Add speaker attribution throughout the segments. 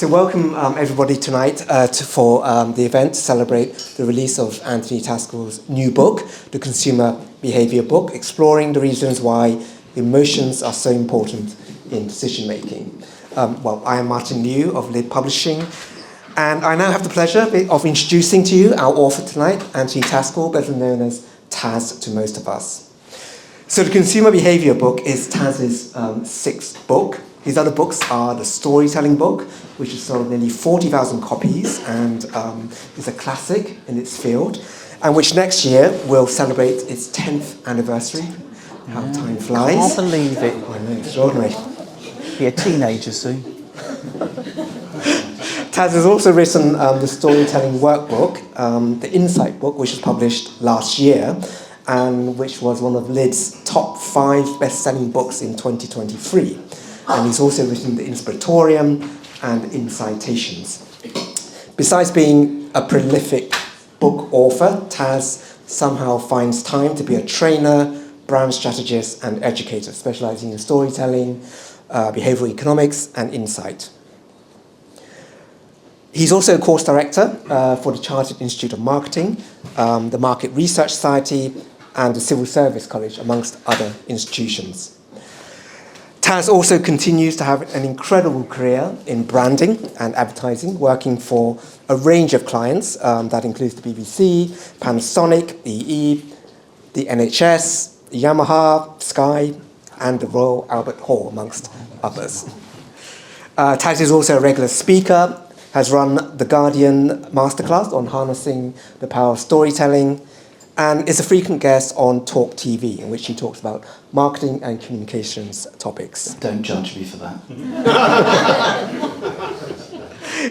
Speaker 1: So welcome everybody tonight for the event to celebrate the release of Anthony Tas Tasgal's new book, The Consumer Behaviour Book, exploring the reasons why emotions are so important in decision making. I am Martin Liu of Lid Publishing, and I now have the pleasure of introducing to you our author tonight, Anthony Tasgal, better known as Tas to most of us. So The Consumer Behaviour Book is Tas's sixth book. His other books are the Storytelling Book, which has sold nearly 40,000 copies and is a classic in its field, and which next year will celebrate its 10th anniversary. How time flies.
Speaker 2: I can't believe it.
Speaker 1: I know, extraordinary.
Speaker 2: Be a teenager soon.
Speaker 1: Tas has also written the Storytelling Workbook, the Insight book, which was published last year, and which was one of Lid's top 5 best-selling books in 2023. And he's also written the Inspiratorium and Incitations. Besides being a prolific book author, Tas somehow finds time to be a trainer, brand strategist and educator, specializing in storytelling, behavioral economics and insight. He's also a course director for the Chartered Institute of Marketing, the Market Research Society and the Civil Service College, amongst other institutions. Tas also continues to have an incredible career in branding and advertising, working for a range of clients that includes the BBC, Panasonic, EE, the NHS, Yamaha, Sky, and the Royal Albert Hall, amongst others. Tas is also a regular speaker, has run the Guardian Masterclass on harnessing the power of storytelling, and is a frequent guest on Talk TV, in which he talks about marketing and communications topics.
Speaker 2: Don't judge me for that.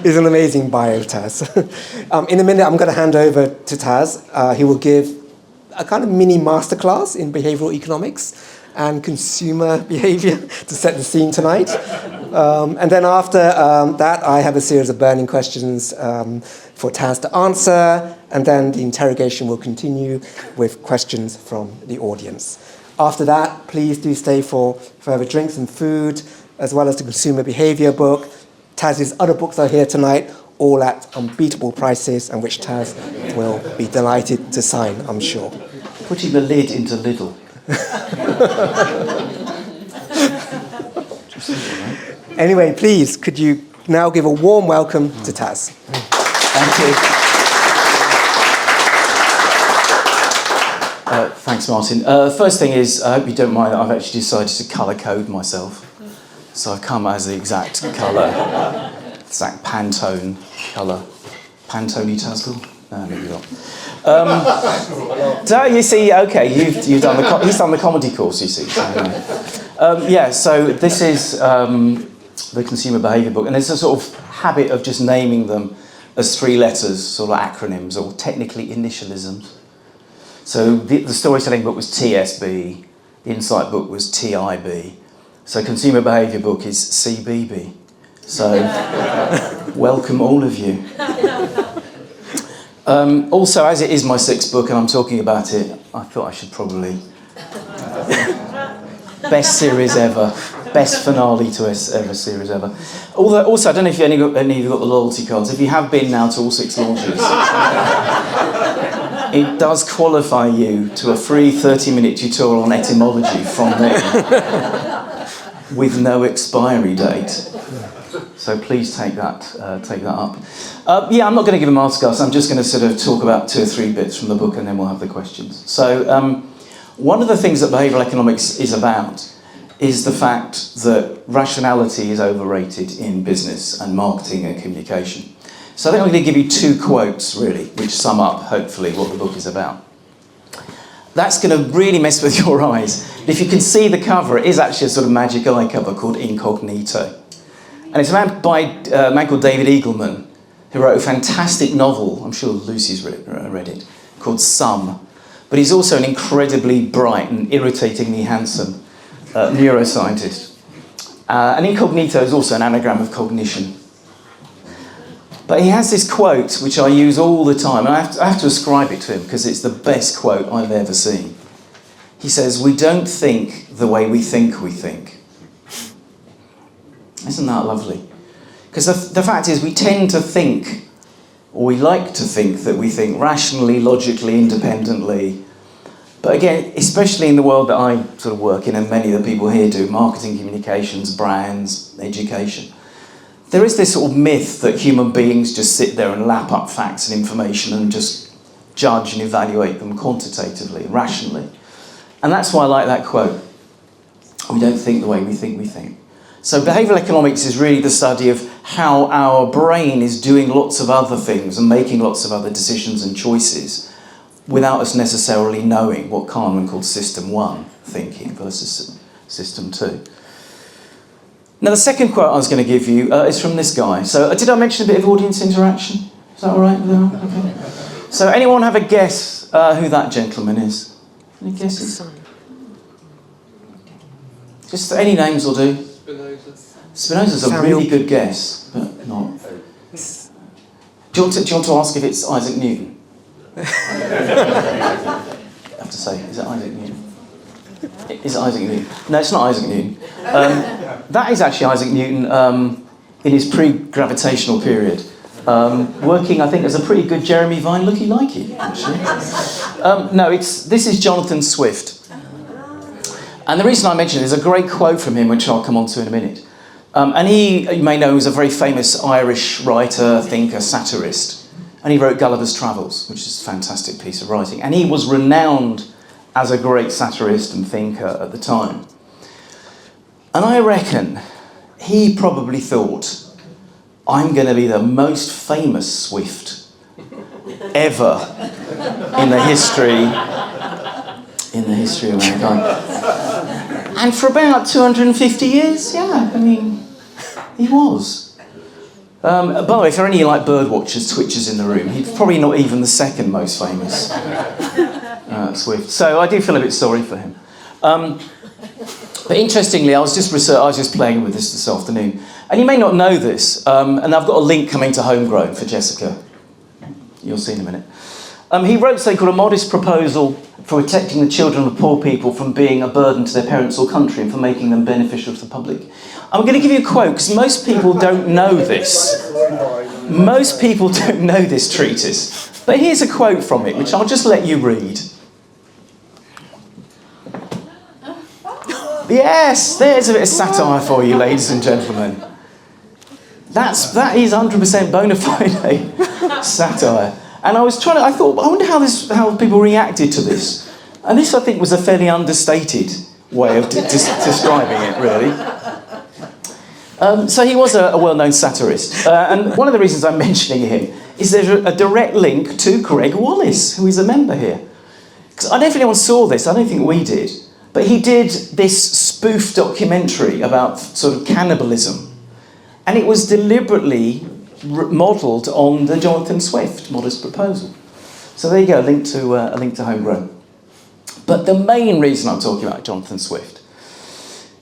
Speaker 1: It's an amazing bio, Tas. In a minute, I'm going to hand over to Tas. He will give a kind of mini masterclass in behavioral economics and consumer behavior to set the scene tonight. And then after that, I have a series of burning questions for Tas to answer, and then the interrogation will continue with questions from the audience. After that, please do stay for further drinks and food, as well as the Consumer Behaviour Book. Tas's other books are here tonight, all at unbeatable prices, and which Tas will be delighted to sign, I'm sure.
Speaker 2: Putting the lid into Lidl.
Speaker 1: Anyway, please, could you now give a warm welcome to Tas?
Speaker 2: Thank you. Thanks, Martin. First thing is, I hope you don't mind that I've actually decided to colour code myself. So I've come as the exact colour, exact Pantone colour. Pantone Tasgal? No, maybe not. So you see, okay, you've done he's done the comedy course, you see. So, so this is the Consumer Behaviour Book, and there's a sort of habit of just naming them as 3 letters, sort of acronyms, or technically initialisms. So the Storytelling Book was TSB, the Insight Book was TIB, so Consumer Behaviour Book is CBB. So welcome all of you. Also, as it is my 6th book and I'm talking about it, I thought I should probably... Best series ever. Best finale to ever series ever. Although, also, I don't know if any of you got the loyalty cards. If you have been now to all 6 launches, it does qualify you to a free 30-minute tutorial on etymology from me with no expiry date. So please take that up. I'm not going to give a masterclass. I'm just going to sort of talk about 2 or 3 bits from the book, and then we'll have the questions. So one of the things that behavioural economics is about is the fact that rationality is overrated in business and marketing and communication. So I think I'm going to give you 2 quotes, really, which sum up, hopefully, what the book is about. That's going to really mess with your eyes. If you can see the cover, it is actually a sort of magic eye cover called Incognito. And it's by a man called David Eagleman, who wrote a fantastic novel, I'm sure Lucy's read it, called Some. But he's also an incredibly bright and irritatingly handsome neuroscientist. And incognito is also an anagram of cognition. But he has this quote, which I use all the time, and I have to ascribe it to him because it's the best quote I've ever seen. He says, "We don't think the way we think we think." Isn't that lovely? Because the fact is we tend to think, or we like to think that we think rationally, logically, independently. But again, especially in the world that I sort of work in, and many of the people here do, marketing, communications, brands, education, there is this sort of myth that human beings just sit there and lap up facts and information and just judge and evaluate them quantitatively, rationally. And that's why I like that quote. We don't think the way we think we think. So behavioural economics is really the study of how our brain is doing lots of other things and making lots of other decisions and choices without us necessarily knowing what Kahneman called System 1 thinking versus System 2. Now the second quote I was going to give you is from this guy. So did I mention a bit of audience interaction? Is that all right? Okay. So anyone have a guess who that gentleman is? Any guesses? Just any names will do. Spinoza's a really good guess, but not. Do you want to ask if it's Isaac Newton? I have to say, is it Isaac Newton? Is it Isaac Newton? No, it's not Isaac Newton. That is actually Isaac Newton in his pre-gravitational period, working, I think, as a pretty good Jeremy Vine looky-likey, actually. No, this is Jonathan Swift. And the reason I mention it is a great quote from him, which I'll come on to in a minute. And he, you may know, is a very famous Irish writer, thinker, satirist. And he wrote Gulliver's Travels, which is a fantastic piece of writing. And he was renowned as a great satirist and thinker at the time. And I reckon he probably thought, I'm going to be the most famous Swift ever in the history of mankind. And for about 250 years, yeah, I mean, he was. By the way, if there are any like bird watchers, twitchers in the room, he's probably not even the second most famous Swift. So I do feel a bit sorry for him. But interestingly, I was just playing with this afternoon, and you may not know this, and I've got a link coming to Homegrown for Jessica. You'll see in a minute. He wrote something called A Modest Proposal for Protecting the Children of Poor People from Being a Burden to Their Parents or Country and for Making Them Beneficial to the Public. I'm going to give you a quote, because most people don't know this. Most people don't know this treatise. But here's a quote from it, which I'll just let you read. Yes, there's a bit of satire for you, ladies and gentlemen. That is 100% bona fide satire. And I thought, I wonder how people reacted to this. And this, I think, was a fairly understated way of describing it, really. So he was a well-known satirist. And one of the reasons I'm mentioning him is there's a direct link to Greg Wallace, who is a member here. Because I don't know if anyone saw this, I don't think we did, but he did this spoof documentary about sort of cannibalism. And it was deliberately modelled on the Jonathan Swift Modest Proposal. So there you go, a link to Homegrown. But the main reason I'm talking about Jonathan Swift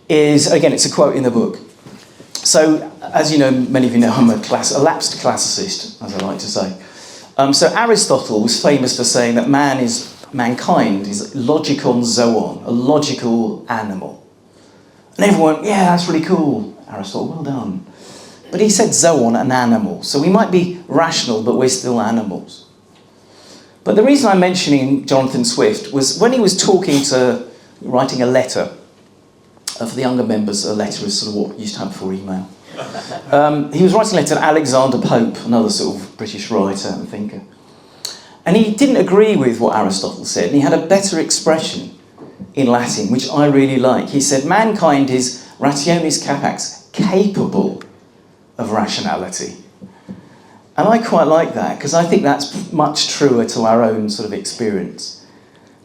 Speaker 2: is, again, it's a quote in the book. So, as you know, many of you know, I'm a lapsed classicist, as I like to say. So Aristotle was famous for saying that mankind is logikon zoon, a logical animal. And everyone went, yeah, that's really cool, Aristotle, well done. But he said zoon, an animal. So we might be rational, but we're still animals. But the reason I'm mentioning Jonathan Swift was when he was writing a letter. For the younger members, a letter is sort of what we used to have before email. He was writing a letter to Alexander Pope, another sort of British writer and thinker. And he didn't agree with what Aristotle said, and he had a better expression in Latin, which I really like. He said, mankind is rationis capax, capable of rationality. And I quite like that, because I think that's much truer to our own sort of experience.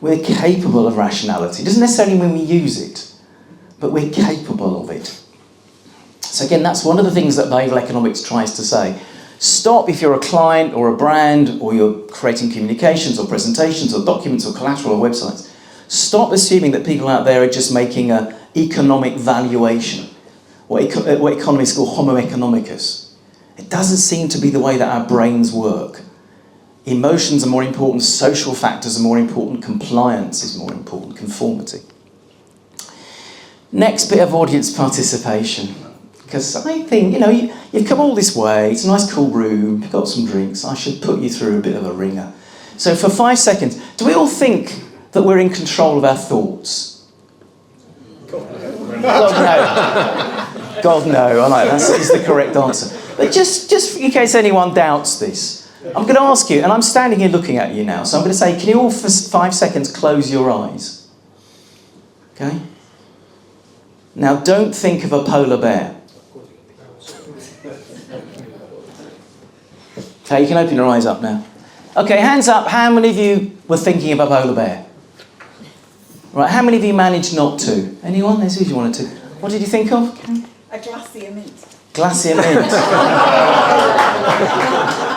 Speaker 2: We're capable of rationality. It doesn't necessarily mean we use it, but we're capable of it. So again, that's one of the things that behavioural economics tries to say. Stop if you're a client or a brand or you're creating communications or presentations or documents or collateral or websites. Stop assuming that people out there are just making an economic valuation, what economists call homo economicus. It doesn't seem to be the way that our brains work. Emotions are more important, social factors are more important, compliance is more important, conformity. Next bit of audience participation. Because I think, you know, you've come all this way, it's a nice cool room, you've got some drinks, I should put you through a bit of a ringer. So for 5 seconds, do we all think that we're in control of our thoughts? God no. God no, I like that, is the correct answer. But just in case anyone doubts this, I'm going to ask you, and I'm standing here looking at you now, so I'm going to say, can you all for 5 seconds close your eyes? Okay? Now don't think of a polar bear. Okay, you can open your eyes up now. Okay, hands up, how many of you were thinking of a polar bear? Right, how many of you managed not to? Anyone? Let's see if you wanted to. What did you think of?
Speaker 3: A glacier mint.
Speaker 2: Glacier mint.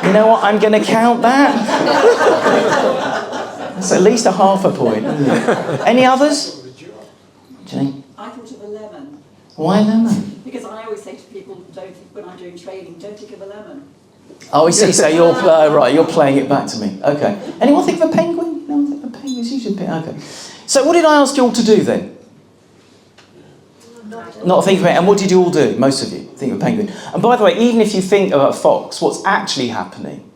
Speaker 2: You know what, I'm going to count that. That's at least a half a point, isn't it? Any others? What do you think?
Speaker 3: I thought of a lemon.
Speaker 2: Why lemon?
Speaker 3: Because I always say to people, when I'm doing training, don't think of a lemon.
Speaker 2: Oh, I see, so you're, right, you're playing it back to me. Okay. Anyone think of a penguin? No one think of a penguin? It's usually a penguin. Okay. So what did I ask you all to do then? Not think of it. And what did you all do? Most of you think of a penguin. And by the way, even if you think of a fox, what's actually happening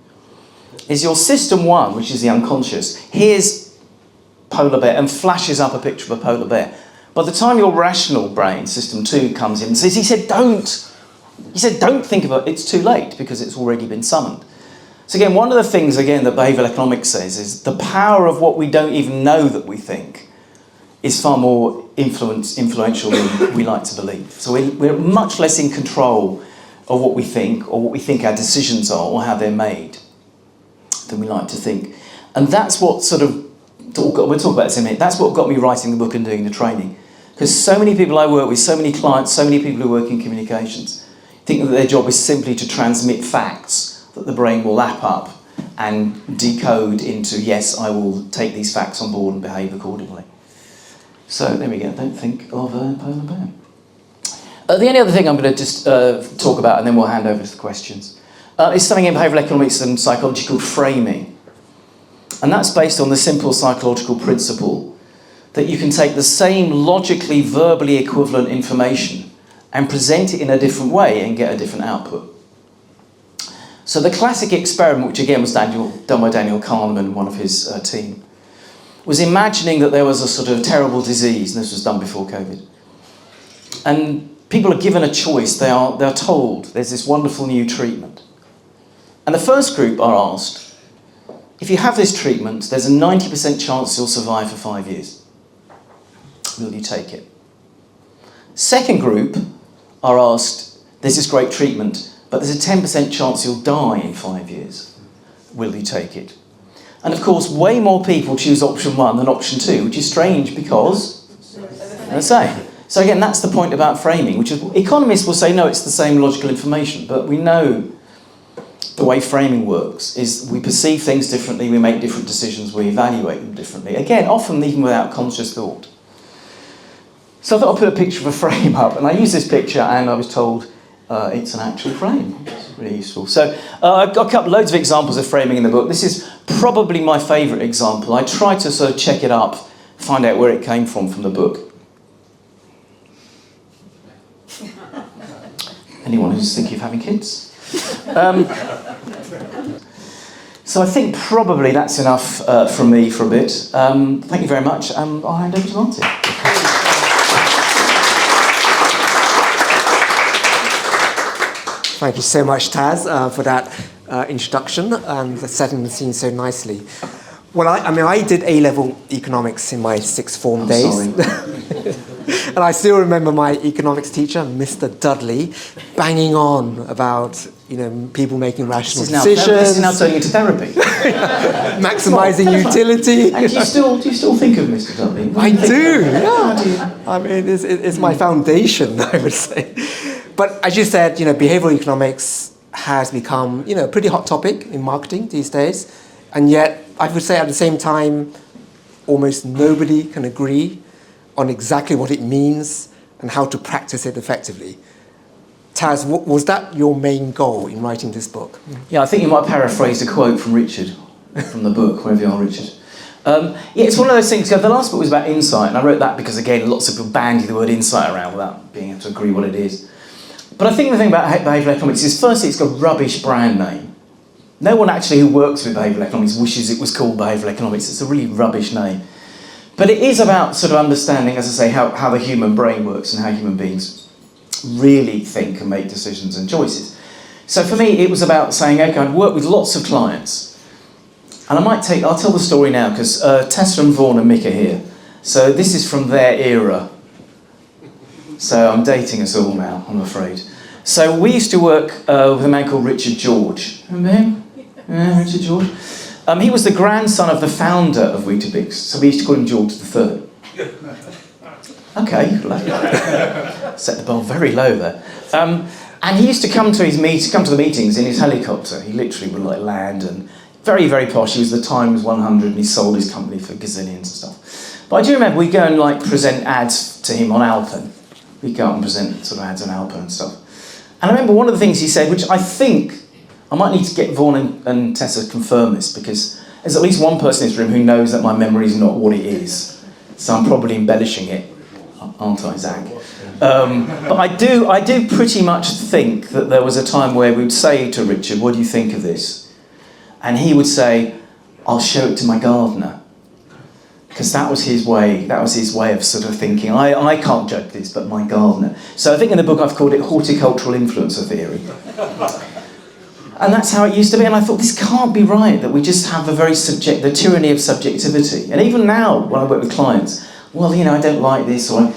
Speaker 2: is your system 1, which is the unconscious, hears polar bear and flashes up a picture of a polar bear. By the time your rational brain, system 2, comes in and says, he said, don't think of it, it's too late because it's already been summoned. So again, one of the things, again, that behavioural economics says is the power of what we don't even know that we think is far more influential than we like to believe. So we're much less in control of what we think or what we think our decisions are or how they're made than we like to think. And that's what sort of, we'll talk about this in a minute, that's what got me writing the book and doing the training. Because so many people I work with, so many clients, so many people who work in communications, think that their job is simply to transmit facts that the brain will lap up and decode into, yes, I will take these facts on board and behave accordingly. So there we go, don't think of a polar bear. The only other thing I'm going to just talk about, and then we'll hand over to the questions, is something in behavioural economics and psychology called framing. And that's based on the simple psychological principle that you can take the same logically, verbally equivalent information and present it in a different way and get a different output. So the classic experiment, which again was done by Daniel Kahneman and one of his team, was imagining that there was a sort of terrible disease, and this was done before COVID. And people are given a choice, they're told there's this wonderful new treatment. And the first group are asked, if you have this treatment, there's a 90% chance you'll survive for 5 years. Will you take it? Second group are asked, there's this great treatment, but there's a 10% chance you'll die in 5 years. Will you take it? And of course, way more people choose option 1 than option 2, which is strange because they're the same. So again, that's the point about framing, which is economists will say, no, it's the same logical information, but we know the way framing works is we perceive things differently, we make different decisions, we evaluate them differently. Again, often even without conscious thought. So I thought I'd put a picture of a frame up, and I used this picture and I was told it's an actual frame. It's really useful. So I've got loads of examples of framing in the book. This is probably my favourite example. I tried to sort of check it up, find out where it came from the book. Anyone who's thinking of having kids? So I think probably that's enough from me for a bit. Thank you very much. I'll hand over to Martin.
Speaker 1: Thank you so much, Tas, for that introduction and setting the scene so nicely. Well, I did A-level economics in my sixth form days. And I still remember my economics teacher, Mr. Dudley, banging on about, people making rational decisions.
Speaker 2: This is now turning into therapy.
Speaker 1: Maximising utility.
Speaker 2: And do you still think of Mr. Dudley?
Speaker 1: I do, yeah. I mean, it's my foundation, I would say. But as you said, behavioural economics has become, a pretty hot topic in marketing these days. And yet, I would say at the same time, almost nobody can agree on exactly what it means and how to practice it effectively. Tas, was that your main goal in writing this book?
Speaker 2: Yeah, I think you might paraphrase a quote from Richard, from the book, wherever you are, Richard. It's one of those things, the last book was about insight, and I wrote that because, again, lots of people bandy the word insight around without being able to agree what it is. But I think the thing about behavioural economics is, firstly, it's got a rubbish brand name. No one actually who works with behavioural economics wishes it was called behavioural economics. It's a really rubbish name. But it is about sort of understanding, as I say, how the human brain works and how human beings really think and make decisions and choices. So for me, it was about saying, okay, I'd worked with lots of clients. And I'll tell the story now, because Tessa and Vaughan and Mick are here. So this is from their era. So I'm dating us all now, I'm afraid. So we used to work with a man called Richard George. Remember him? Yeah, Richard George. He was the grandson of the founder of Weetabix, so we used to call him George III. Okay, set the bar very low there. And he used to come to the meetings in his helicopter. He literally would like land, and very, very posh. He was the Times 100, and he sold his company for gazillions and stuff. But I do remember we'd go and like present ads to him on Alpen. We'd go out and present sort of ads on Alpen and stuff. And I remember one of the things he said, which I think, I might need to get Vaughan and Tessa to confirm this, because there's at least one person in this room who knows that my memory is not what it is. So I'm probably embellishing it, aren't I, Zach? But I do pretty much think that there was a time where we'd say to Richard, what do you think of this? And he would say, I'll show it to my gardener. Because that was his way of sort of thinking, I can't judge this, but my gardener. So I think in the book I've called it horticultural influencer theory. And that's how it used to be, and I thought, this can't be right, that we just have the tyranny of subjectivity. And even now, when I work with clients, well, you know, I don't like this, or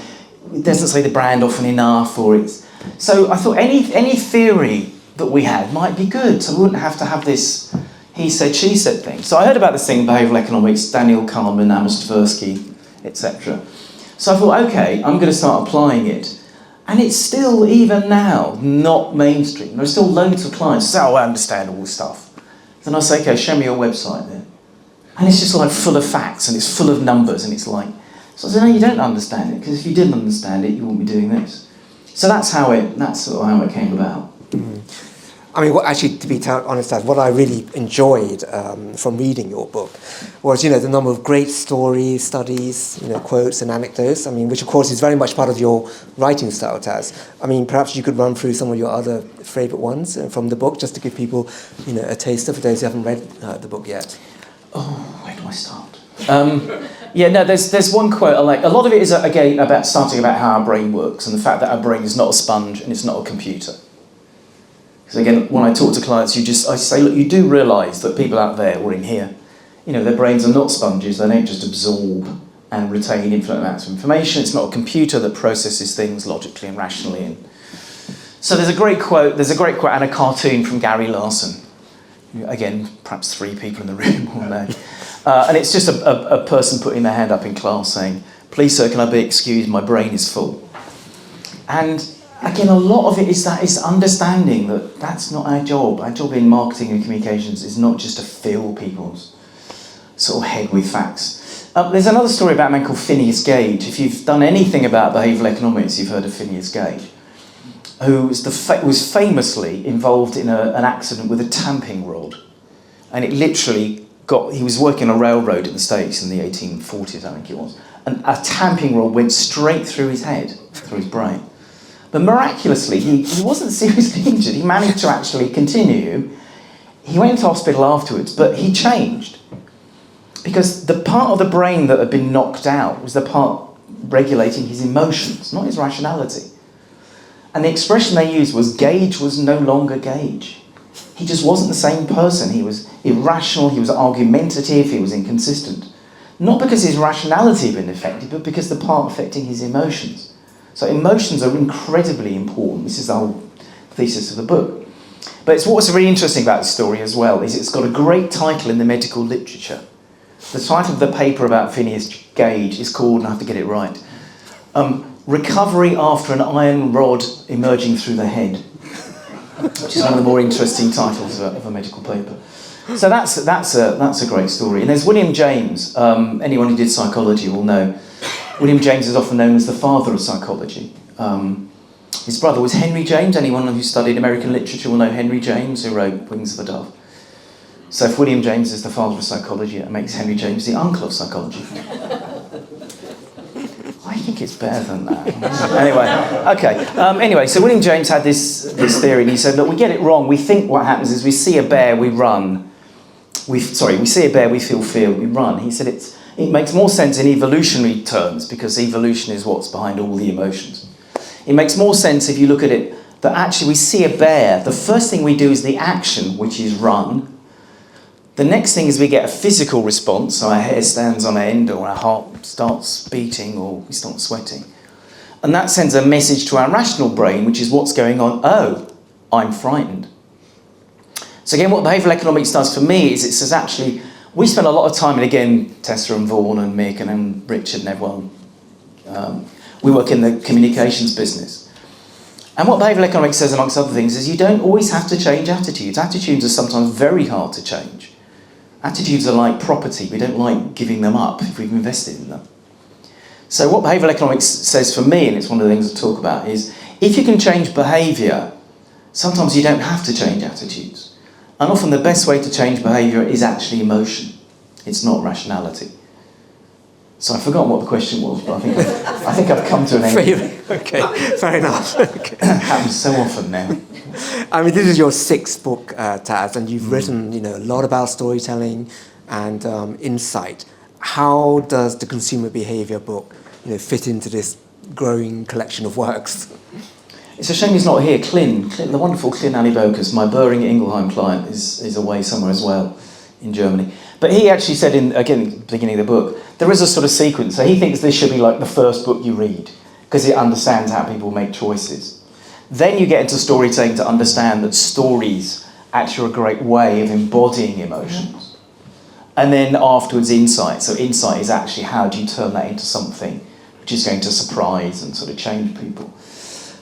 Speaker 2: it doesn't say the brand often enough, or it's... So I thought any theory that we had might be good, so we wouldn't have to have this he said, she said thing. So I heard about this thing in behavioural economics, Daniel Kahneman, Amos Tversky, etc. So I thought, okay, I'm going to start applying it. And it's still, even now, not mainstream. There are still loads of clients who say, oh, I understand all this stuff. Then I say, okay, show me your website then. And it's just like full of facts, and it's full of numbers, and it's like... So I said, no, you don't understand it, because if you didn't understand it, you wouldn't be doing this. So that's sort of how it came about.
Speaker 1: I mean, actually, to be honest, what I really enjoyed from reading your book was, the number of great stories, studies, quotes and anecdotes. I mean, which of course is very much part of your writing style, Tas. I mean, perhaps you could run through some of your other favourite ones from the book, just to give people, a taster for those who haven't read the book yet.
Speaker 2: Oh, where do I start? There's one quote I like. A lot of it is, again, about how our brain works and the fact that our brain is not a sponge and it's not a computer. So again, when I talk to clients, I say, look, you do realise that people out there or in here, their brains are not sponges. They don't just absorb and retain infinite amounts of information. It's not a computer that processes things logically and rationally. And so there's a great quote and a cartoon from Gary Larson. Again, perhaps 3 people in the room will know. And it's just a person putting their hand up in class saying, please sir, can I be excused, my brain is full. And again, a lot of it is understanding that that's not our job. Our job in marketing and communications is not just to fill people's sort of head with facts. There's another story about a man called Phineas Gage. If you've done anything about behavioural economics, you've heard of Phineas Gage, who was famously involved in an accident with a tamping rod. And it literally he was working on a railroad in the States in the 1840s, I think it was, and a tamping rod went straight through his head, through his brain. But miraculously, he wasn't seriously injured. He managed to actually continue. He went to hospital afterwards, but he changed. Because the part of the brain that had been knocked out was the part regulating his emotions, not his rationality. And the expression they used was, Gage was no longer Gage. He just wasn't the same person. He was irrational, he was argumentative, he was inconsistent. Not because his rationality had been affected, but because the part affecting his emotions. So emotions are incredibly important. This is the whole thesis of the book. But what's really interesting about the story as well is it's got a great title in the medical literature. The title of the paper about Phineas Gage is called, and I have to get it right, Recovery After an Iron Rod Emerging Through the Head, which is one of the more interesting titles of a medical paper. So that's a great story. And there's William James. Anyone who did psychology will know. William James is often known as the father of psychology. His brother was Henry James. Anyone who studied American literature will know Henry James, who wrote Wings of a Dove. So if William James is the father of psychology, it makes Henry James the uncle of psychology. I think it's better than that. Anyway, okay. Anyway, so William James had this theory, and he said, look, we get it wrong. We think what happens is we see a bear, we run. We see a bear, we feel fear, we run. He said it makes more sense in evolutionary terms, because evolution is what's behind all the emotions. It makes more sense if you look at it that actually we see a bear, the first thing we do is the action, which is run. The next thing is we get a physical response, so our hair stands on end, or our heart starts beating, or we start sweating. And that sends a message to our rational brain, which is what's going on. Oh, I'm frightened. So again, what behavioural economics does for me is it says actually, we spend a lot of time, and again, Tessa and Vaughan and Mick and then Richard and everyone, we work in the communications business. And what behavioural economics says, amongst other things, is you don't always have to change attitudes. Attitudes are sometimes very hard to change. Attitudes are like property. We don't like giving them up if we've invested in them. So what behavioural economics says for me, and it's one of the things I talk about, is if you can change behaviour, sometimes you don't have to change attitudes. And often the best way to change behaviour is actually emotion. It's not rationality. So I've forgotten what the question was, but I think I've come to an end.
Speaker 1: Okay, fair enough. Okay.
Speaker 2: It happens so often now.
Speaker 1: I mean, this is your sixth book, Tas, and you've written, a lot about storytelling and insight. How does the Consumer Behaviour Book, fit into this growing collection of works?
Speaker 2: It's a shame he's not here. Clint, the wonderful Clint Alibokas, my Boehringer Ingelheim client, is away somewhere as well in Germany. But he actually said at the beginning of the book, there is a sort of sequence. So he thinks this should be like the first book you read, because it understands how people make choices. Then you get into storytelling to understand that stories actually are a great way of embodying emotions. And then afterwards, insight. So insight is actually how do you turn that into something which is going to surprise and sort of change people.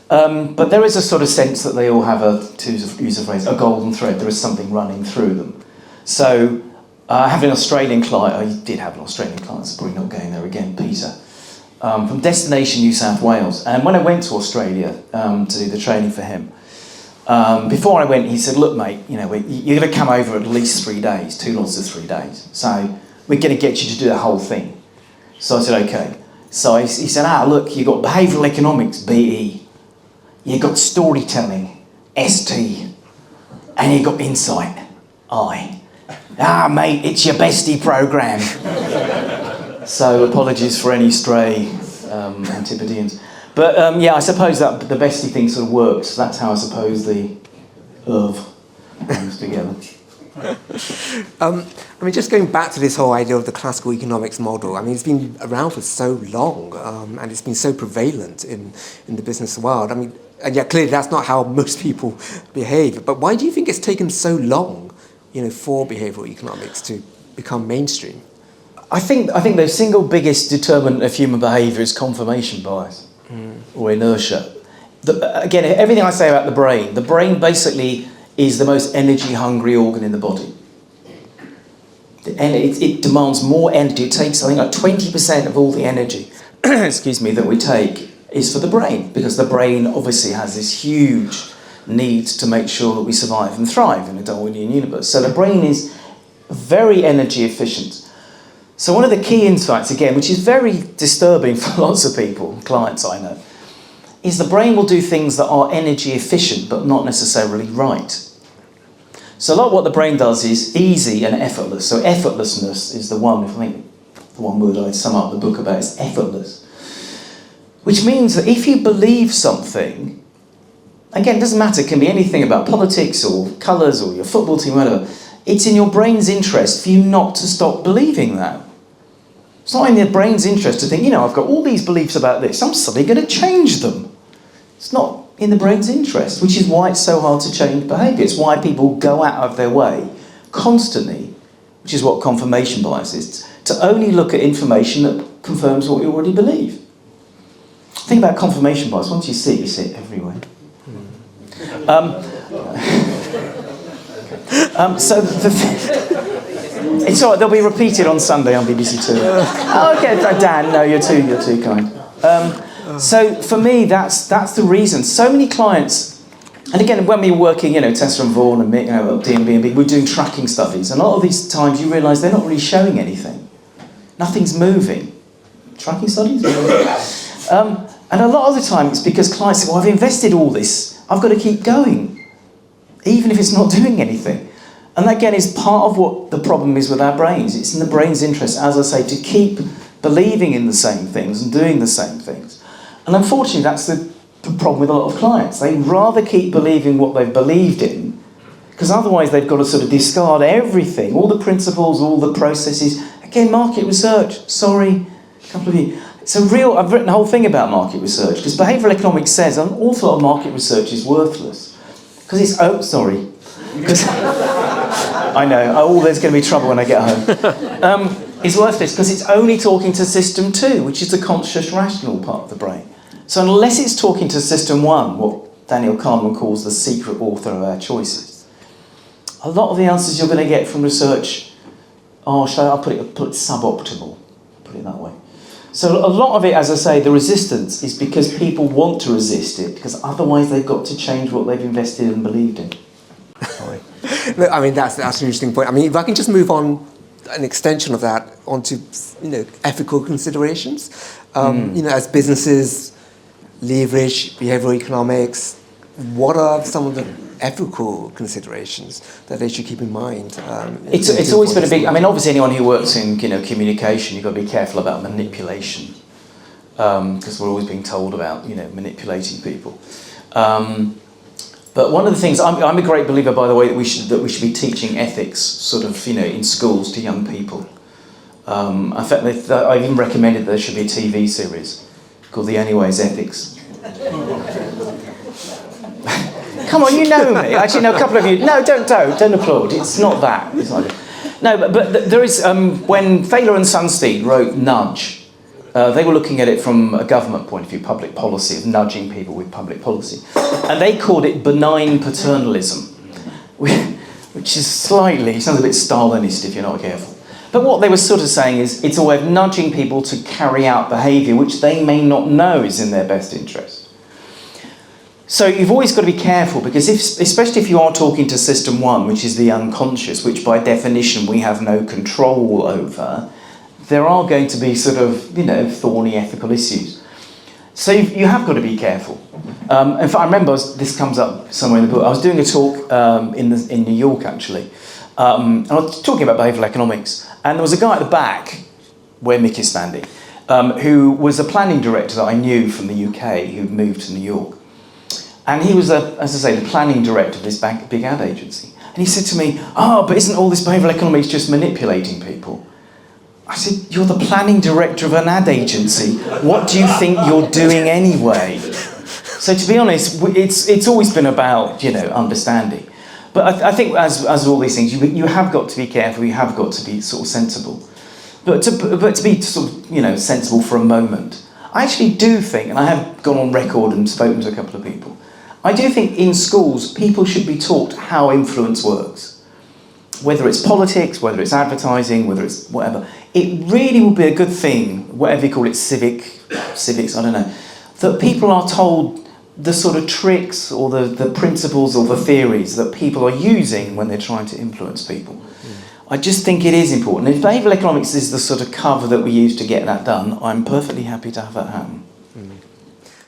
Speaker 2: But there is a sort of sense that they all have to use a phrase, a golden thread. There is something running through them. So I have an Australian client, I did have an Australian client, so probably not going there again, Peter, from Destination New South Wales. And when I went to Australia to do the training for him, before I went, he said, look, mate, you're going to come over at least 3 days, 2 lots of 3 days. So we're going to get you to do the whole thing. So I said, okay. So he said, look, you've got behavioural economics, BE. You've got storytelling, ST. And you've got insight, I. Mate, it's your bestie programme. So apologies for any stray Antipodeans. But I suppose that the bestie thing sort of works. That's how I suppose the comes together.
Speaker 1: Just going back to this whole idea of the classical economics model, it's been around for so long, and it's been so prevalent in the business world. And yet clearly that's not how most people behave. But why do you think it's taken so long, for behavioural economics to become mainstream?
Speaker 2: I think the single biggest determinant of human behaviour is confirmation bias or inertia. Again, everything I say about the brain basically is the most energy-hungry organ in the body. And it demands more energy. It takes, I think, like 20% of all the energy, that we take is for the brain, because the brain obviously has this huge need to make sure that we survive and thrive in a Darwinian universe. So the brain is very energy efficient. So one of the key insights, again, which is very disturbing for lots of people, clients I know, is the brain will do things that are energy efficient but not necessarily right. So a lot of what the brain does is easy and effortless. So effortlessness is the one word I'd sum up the book about is effortless. Which means that if you believe something, again, it doesn't matter, it can be anything about politics or colours or your football team, whatever, it's in your brain's interest for you not to stop believing that. It's not in your brain's interest to think, I've got all these beliefs about this, I'm suddenly going to change them. It's not in the brain's interest, which is why it's so hard to change behaviour. It's why people go out of their way constantly, which is what confirmation bias is, to only look at information that confirms what you already believe. The thing about confirmation bias, once you see it everywhere. It's all right, they'll be repeated on Sunday on BBC Two. Okay, Dan, no, you're too kind. So for me, that's the reason. So many clients, and again, when we were working, Tessa and Vaughan and Mick, at D&B, we're doing tracking studies, and a lot of these times you realise they're not really showing anything. Nothing's moving. Tracking studies? And a lot of the time it's because clients say, well, I've invested all this, I've got to keep going, even if it's not doing anything. And that, again, is part of what the problem is with our brains. It's in the brain's interest, as I say, to keep believing in the same things and doing the same things. And unfortunately, that's the problem with a lot of clients. They rather keep believing what they've believed in, because otherwise they've got to sort of discard everything, all the principles, all the processes. Again, market research, sorry, a couple of you. I've written a whole thing about market research, because behavioural economics says an awful lot of market research is worthless. Because it's, because I know, there's going to be trouble when I get home. It's worthless because it's only talking to system 2, which is the conscious rational part of the brain. So unless it's talking to system 1, what Daniel Kahneman calls the secret author of our choices, a lot of the answers you're going to get from research are, I'll put it suboptimal, put it that way. So a lot of it, as I say, the resistance is because people want to resist it, because otherwise they've got to change what they've invested and believed in. Sorry.
Speaker 1: Look, I mean, that's an interesting point. I mean, if I can just move on, an extension of that onto, ethical considerations. As businesses leverage behavioural economics, what are some of the ethical considerations that they should keep in mind?
Speaker 2: It's always been a big... I mean, obviously anyone who works in communication, you've got to be careful about manipulation, because we're always being told about manipulating people. But one of the things, I'm a great believer, by the way, that we should be teaching ethics sort of in schools to young people. In fact, I've even recommended there should be a TV series called The Only Way is Ethics. Come on, you know me. Actually, no, a couple of you. No, don't applaud. It's not that. It's not. No, but there is. When Thaler and Sunstein wrote Nudge, they were looking at it from a government point of view, public policy, of nudging people with public policy, and they called it benign paternalism, which is sounds a bit Stalinist if you're not careful. But what they were sort of saying is it's a way of nudging people to carry out behaviour which they may not know is in their best interest. So you've always got to be careful, because especially if you are talking to system 1, which is the unconscious, which by definition we have no control over, there are going to be sort of, thorny ethical issues. So you have got to be careful. In fact, I remember, this comes up somewhere in the book, I was doing a talk in New York, actually, and I was talking about behavioural economics, and there was a guy at the back, where Mick is standing, who was a planning director that I knew from the UK, who'd moved to New York. And he was, as I say, the planning director of this big ad agency. And he said to me, but isn't all this behavioural economics just manipulating people? I said, you're the planning director of an ad agency. What do you think you're doing anyway? So to be honest, it's always been about, understanding. But I think as all these things, you have got to be careful, you have got to be sort of sensible. But to be sort of, sensible for a moment, I actually do think, and I have gone on record and spoken to a couple of people, I do think in schools people should be taught how influence works. Whether it's politics, whether it's advertising, whether it's whatever. It really would be a good thing, whatever you call it, civics, I don't know, that people are told the sort of tricks or the principles or the theories that people are using when they're trying to influence people. I just think it is important. If behavioural economics is the sort of cover that we use to get that done, I'm perfectly happy to have that happen.